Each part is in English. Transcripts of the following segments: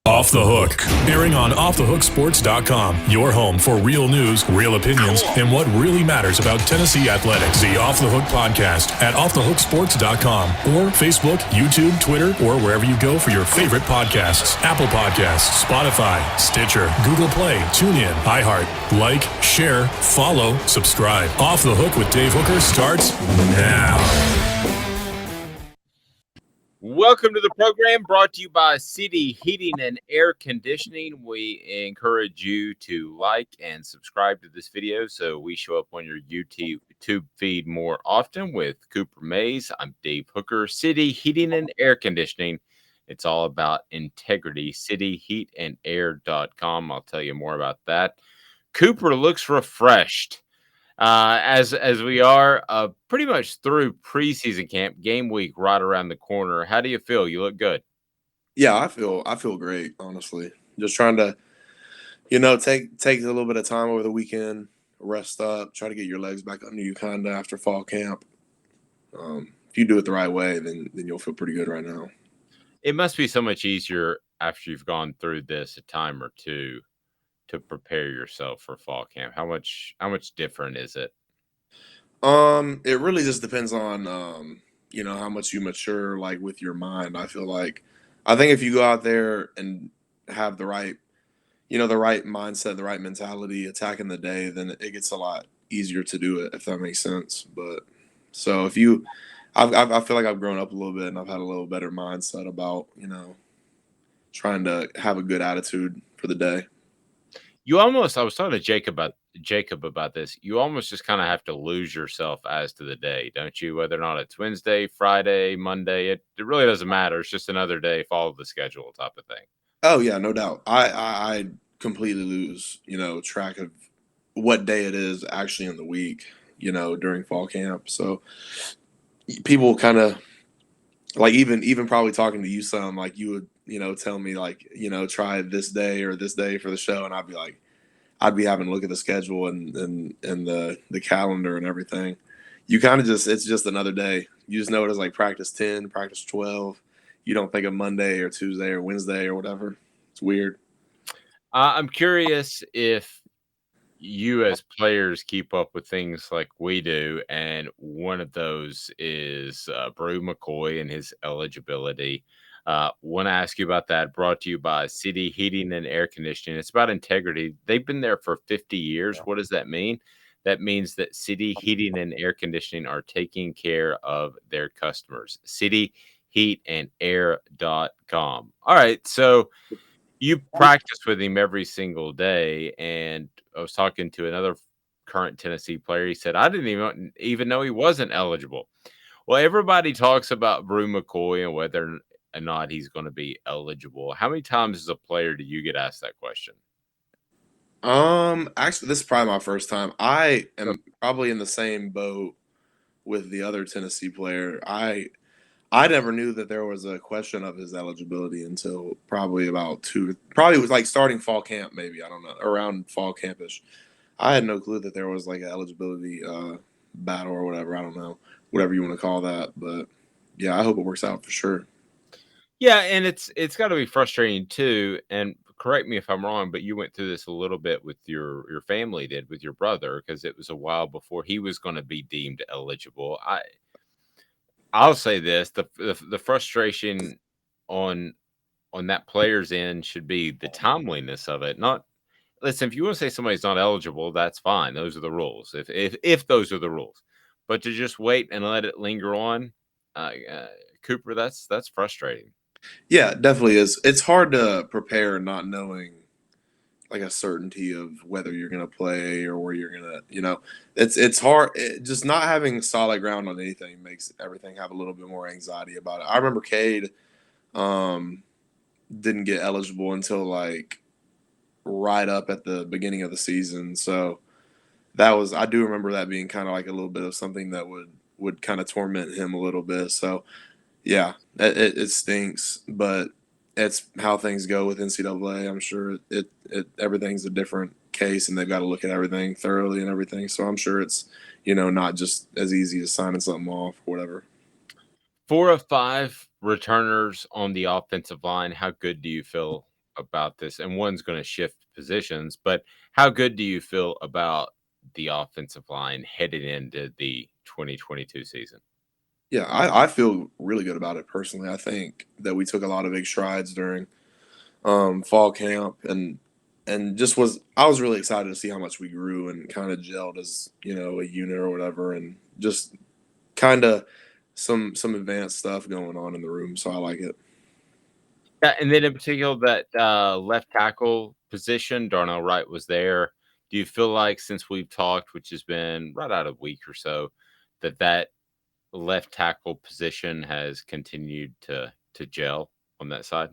Off the Hook, airing on offthehooksports.com, your home for real news, real opinions, and what really matters about Tennessee athletics. The Off the Hook podcast at offthehooksports.com or Facebook, YouTube, Twitter, or wherever you go for your favorite podcasts. Apple Podcasts, Spotify, Stitcher, Google Play, TuneIn, iHeart. Like, share, follow, subscribe. Off the Hook with Dave Hooker starts now. Welcome to the program, brought to you by City Heating and Air Conditioning. We encourage you to like and subscribe to this video so we show up on your YouTube feed more often. With Cooper Mays, I'm Dave Hooker. City Heating and Air Conditioning. It's all about integrity. cityheatandair.com. I'll tell you more about that. Cooper looks refreshed. As we are pretty much through preseason camp, game week right around the corner. How do you feel? You look good. Yeah, I feel great, honestly. Just trying to, take a little bit of time over the weekend, rest up, try to get your legs back under you kind of after fall camp. If you do it the right way, then you'll feel pretty good right now. It must be so much easier after you've gone through this a time or two to prepare yourself for fall camp. How much different is it? It really just depends on how much you mature like with your mind. I think if you go out there and have the right mindset, the right mentality, attacking the day, then it gets a lot easier to do it, if that makes sense. But so I feel like I've grown up a little bit and I've had a little better mindset about trying to have a good attitude for the day. I was talking to Jacob about this. You almost just kind of have to lose yourself as to the day, don't you? Whether or not it's Wednesday, Friday, Monday, it really doesn't matter. It's just another day, follow the schedule type of thing. Oh yeah, no doubt. I completely lose, track of what day it is actually in the week, during fall camp. So people kind of like even probably talking to you some, like you would, tell me like, try this day or this day for the show. And I'd be having to look at the schedule and the calendar and everything. You kind of it's just another day. You just know it as like practice 10, practice 12. You don't think of Monday or Tuesday or Wednesday or whatever. It's weird. I'm curious if you as players keep up with things like we do, and one of those is Brew McCoy and his eligibility. Want to ask you about that. Brought to you by City Heating and Air Conditioning. It's about integrity. They've been there for 50 years. What does that mean? That means that City Heating and Air Conditioning are taking care of their customers. cityheatandair.com. All right, so you practice with him every single day, and I was talking to another current Tennessee player. He said, I didn't even know he wasn't eligible. Well, everybody talks about Brew McCoy and whether or not he's going to be eligible. How many times as a player do you get asked that question? Actually, this is probably my first time. I am probably in the same boat with the other Tennessee player. I never knew that there was a question of his eligibility until probably probably was like starting fall camp, maybe, I don't know, around fall campish. I had no clue that there was like an eligibility battle or whatever. I don't know, whatever you want to call that. But yeah, I hope it works out for sure. Yeah, and it's got to be frustrating too. And correct me if I'm wrong, but you went through this a little bit with your family did with your brother, because it was a while before he was going to be deemed eligible. I'll say this: the frustration on that player's end should be the timeliness of it. Not listen, if you want to say somebody's not eligible, that's fine. Those are the rules. If those are the rules, but to just wait and let it linger on, Cooper, that's frustrating. Yeah, it definitely is. It's hard to prepare not knowing like a certainty of whether you're going to play or where you're going to, it's hard. Just not having solid ground on anything makes everything have a little bit more anxiety about it. I remember Cade didn't get eligible until like right up at the beginning of the season. So I do remember that being kind of like a little bit of something that would kind of torment him a little bit. So yeah, it stinks, but it's how things go with NCAA. I'm sure everything's a different case, and they've got to look at everything thoroughly and everything. So I'm sure it's not just as easy as signing something off or whatever. 4 of 5 returners on the offensive line. How good do you feel about this, and one's going to shift positions, but how good do you feel about the offensive line headed into the 2022 season? Yeah, I feel really good about it personally. I think that we took a lot of big strides during fall camp, and just was I was really excited to see how much we grew and kind of gelled as a unit or whatever, and just kind of some advanced stuff going on in the room. So I like it. Yeah, and then in particular that left tackle position, Darnell Wright was there. Do you feel like since we've talked, which has been right out a week or so, that left tackle position has continued to gel on that side?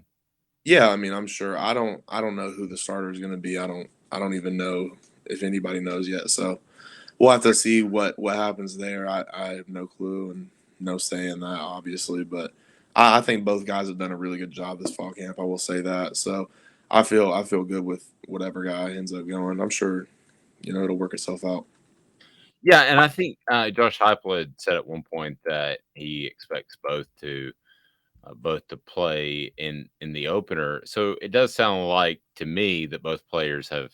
Yeah, I mean, I'm sure. I don't know who the starter is going to be. I don't even know if anybody knows yet. So we'll have to see what happens there. I have no clue and no say in that, obviously. But I think both guys have done a really good job this fall camp. I will say that. So I feel good with whatever guy ends up going. I'm sure it'll work itself out. Yeah, and I think Josh Heupel had said at one point that he expects both to play in the opener. So it does sound like to me that both players have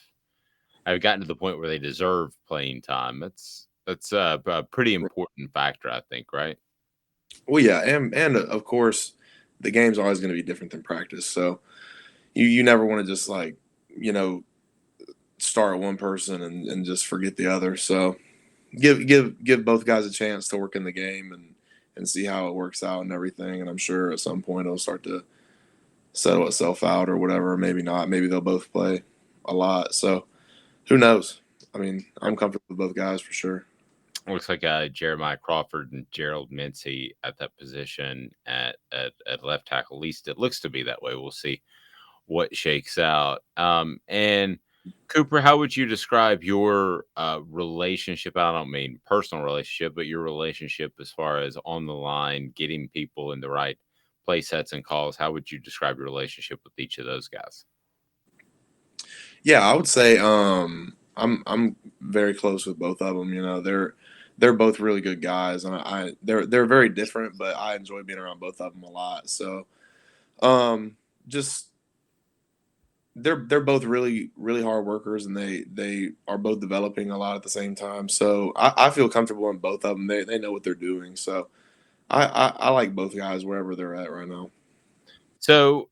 gotten to the point where they deserve playing time. That's a pretty important factor, I think, right? Well, yeah, and of course, the game's always going to be different than practice. So you never want to just like you know start one person and just forget the other. So give both guys a chance to work in the game and see how it works out and everything. And I'm sure at some point it'll start to settle itself out or whatever. Maybe not. Maybe they'll both play a lot. So who knows? I mean, I'm comfortable with both guys for sure. Looks like Jeremiah Crawford and Gerald Mincey at that position at left tackle. At least it looks to be that way. We'll see what shakes out. And Cooper, how would you describe your relationship? I don't mean personal relationship, but your relationship as far as on the line, getting people in the right play sets and calls. How would you describe your relationship with each of those guys? Yeah, I would say I'm very close with both of them. They're both really good guys, and they're very different, but I enjoy being around both of them a lot. So just they're both really really hard workers, and they are both developing a lot at the same time. So I feel comfortable in both of them. They know what they're doing. So I like both guys wherever they're at right now. So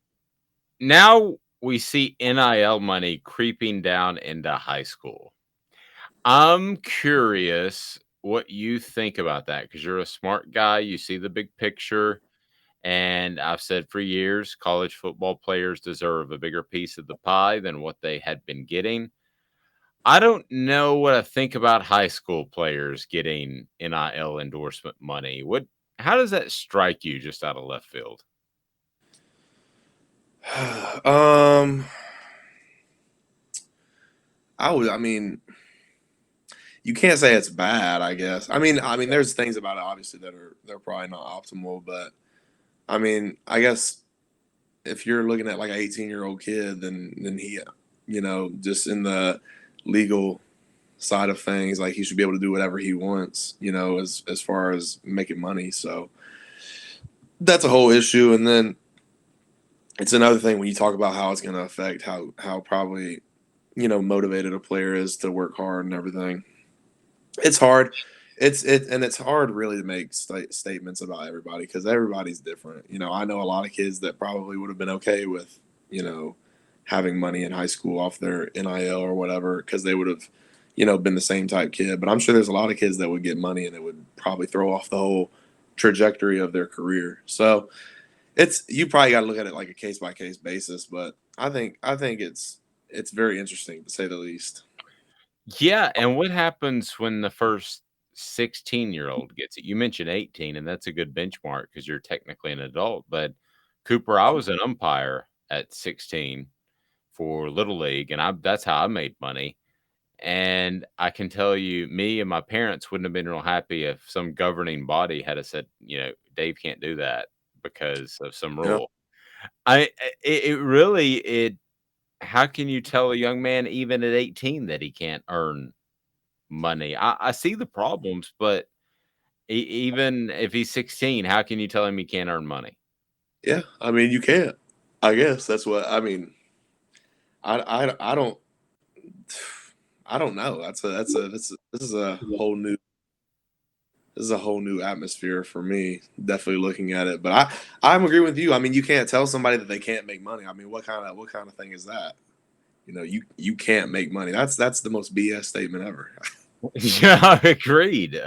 now we see NIL money creeping down into high school. I'm curious what you think about that because you're a smart guy. You see the big picture. And I've said for years, college football players deserve a bigger piece of the pie than what they had been getting. I don't know what I think about high school players getting NIL endorsement money. How does that strike you just out of left field? um, I mean, you can't say it's bad. I guess. I mean, there's things about it obviously that they're probably not optimal, but I mean, I guess if you're looking at like an 18-year-old kid, then he, just in the legal side of things, like he should be able to do whatever he wants, as far as making money. So that's a whole issue. And then it's another thing when you talk about how it's going to affect how probably motivated a player is to work hard and everything. It's hard. It's hard really to make statements about everybody because everybody's different. I know a lot of kids that probably would have been okay with you know having money in high school off their NIL or whatever because they would have been the same type kid. But I'm sure there's a lot of kids that would get money and it would probably throw off the whole trajectory of their career. So it's you probably got to look at it like a case by case basis. But I think it's very interesting to say the least. Yeah, and what happens when the first 16-year-old gets it? You mentioned 18, and that's a good benchmark because you're technically an adult. But Cooper, I was an umpire at 16 for Little League, and that's how I made money. And I can tell you, me and my parents wouldn't have been real happy if some governing body had said, Dave can't do that because of some Yeah. rule. It really it. How can you tell a young man even at 18 that he can't earn money? I see the problems, but even if he's 16, how can you tell him he can't earn money? Yeah, I mean, you can't. I guess that's what I mean. I don't know. This is a whole new atmosphere for me. Definitely looking at it, but I'm agreeing with you. I mean, you can't tell somebody that they can't make money. I mean, what kind of thing is that? You can't make money. That's the most BS statement ever. Yeah, agreed.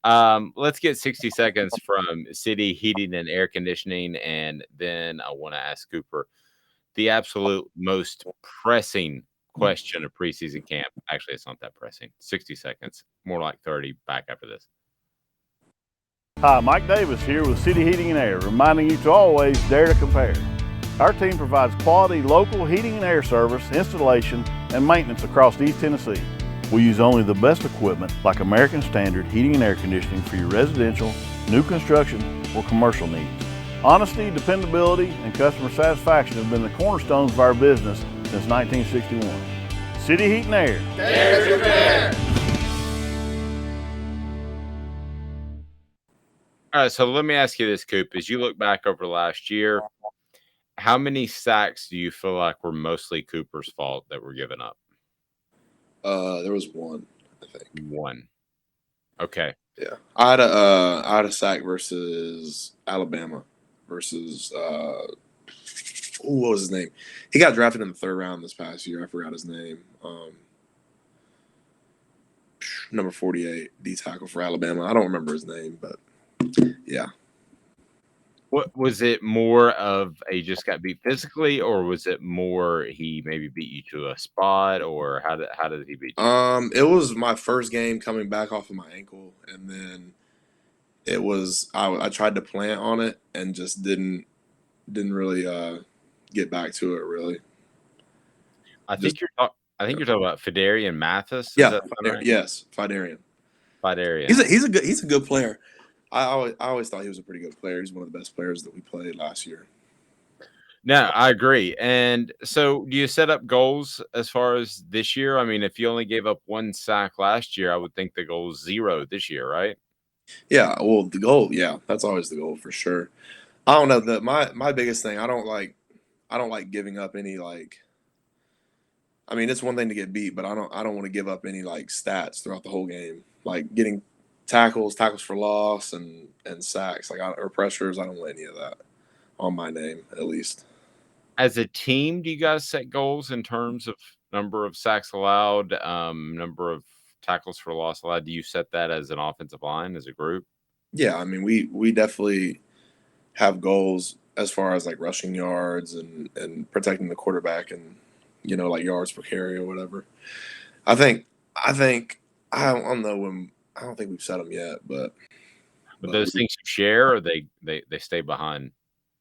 Let's get 60 seconds from City Heating and Air Conditioning, and then I want to ask Cooper the absolute most pressing question of preseason camp. Actually, it's not that pressing. 60 seconds, more like 30. Back after this. Hi, Mike Davis here with City Heating and Air, reminding you to always dare to compare. Our team provides quality local heating and air service, installation, and maintenance across East Tennessee. We use only the best equipment like American Standard Heating and Air Conditioning for your residential, new construction, or commercial needs. Honesty, dependability, and customer satisfaction have been the cornerstones of our business since 1961. City Heat and Air. Dare to compare. All right, so let me ask you this, Coop. As you look back over last year, how many sacks do you feel like were mostly Cooper's fault that were given up? There was one, I think. One. Okay. Yeah, I had a sack versus Alabama versus what was his name? He got drafted in the 3rd round this past year. I forgot his name. Number 48, D tackle for Alabama. I don't remember his name, but yeah. What was it, more of a just got beat physically, or was it more he maybe beat you to a spot, or how did he beat you? It was my first game coming back off of my ankle, and then it was I tried to plant on it and just didn't really get back to it really. I think you're talking about Fidarian Mathis. Yeah, That right? yes, Fidarian. Fidarian. He's a good player. I always thought he was a pretty good player. He's one of the best players that we played last year. No, I agree. And so, do you set up goals as far as this year? I mean, if you only gave up 1 sack last year, I would think the goal is 0 this year, right? Yeah, well, the goal, yeah, that's always the goal for sure. I don't know, my biggest thing, I don't like giving up any like. I mean, it's one thing to get beat, but I don't want to give up any like stats throughout the whole game, like getting tackles for loss, and sacks, like or pressures. I don't want any of that on my name, at least. As a team, do you guys set goals in terms of number of sacks allowed, number of tackles for loss allowed? Do you set that as an offensive line, as a group? Yeah, I mean, we definitely have goals as far as like rushing yards and protecting the quarterback, and like yards per carry or whatever. I think I don't know when. I don't think we've set them yet, but Those things you share, or they stay behind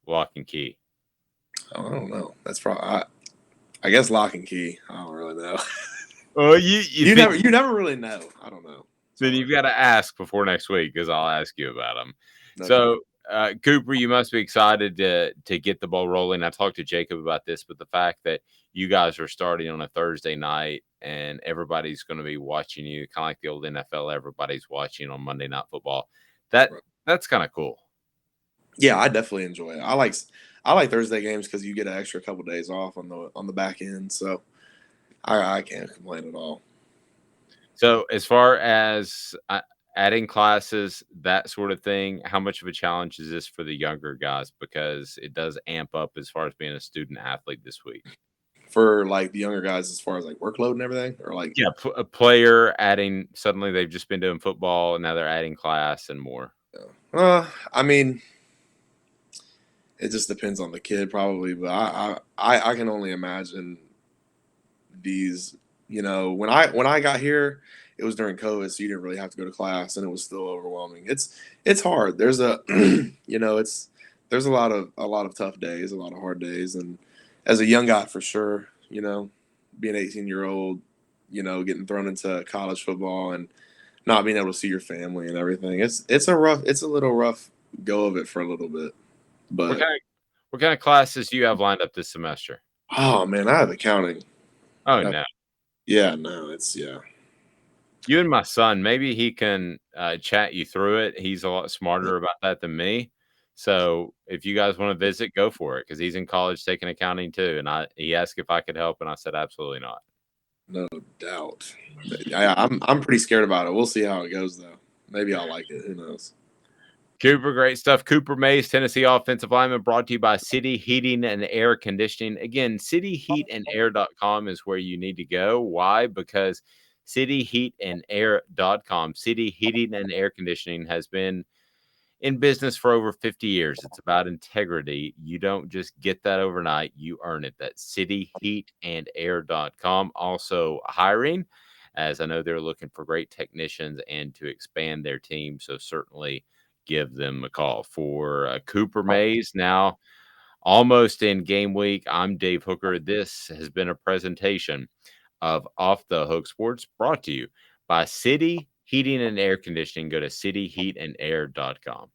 lock and key? I don't know. That's probably I guess lock and key. I don't really know. Well, you never really know. I don't know. Then you've got to ask before next week, because I'll ask you about them. Okay. So, Cooper, you must be excited to get the ball rolling. I talked to Jacob about this, but the fact that you guys are starting on a Thursday night and everybody's going to be watching you, kind of like the old NFL, everybody's watching on Monday Night Football. That's kind of cool. Yeah, I definitely enjoy it. I like Thursday games because you get an extra couple days off on the back end, so I can't complain at all. So, as far as adding classes, that sort of thing, how much of a challenge is this for the younger guys? Because it does amp up as far as being a student athlete this week. For like the younger guys, as far as like workload and everything, or like a player adding, suddenly they've just been doing football and now they're adding class and more. I mean, it just depends on the kid probably, but I can only imagine these. When I got here, it was during COVID, so you didn't really have to go to class, and it was still overwhelming. It's hard. There's a there's a lot of tough days, a lot of hard days, and as a young guy for sure, being 18-year-old, getting thrown into college football and not being able to see your family and everything. It's a little rough go of it for a little bit. But what kind of classes do you have lined up this semester? Oh man, I have accounting. Oh no. Yeah, no, it's yeah. You and my son, maybe he can chat you through it. He's a lot smarter about that than me. So if you guys want to visit, go for it, because he's in college taking accounting too. And he asked if I could help, and I said absolutely not. No doubt. I'm pretty scared about it. We'll see how it goes, though. Maybe I'll like it. Who knows? Cooper, great stuff. Cooper Mays, Tennessee offensive lineman, brought to you by City Heating and Air Conditioning. Again, cityheatandair.com is where you need to go. Why? Because cityheatandair.com, City Heating and Air Conditioning, has been in business for over 50 years. It's about integrity. You don't just get that overnight. You earn it. That's cityheatandair.com. Also hiring, as I know they're looking for great technicians and to expand their team. So certainly give them a call. For Cooper Mays, now almost in game week, I'm Dave Hooker. This has been a presentation of Off the Hook Sports, brought to you by City Heating and Air Conditioning. Go to cityheatandair.com.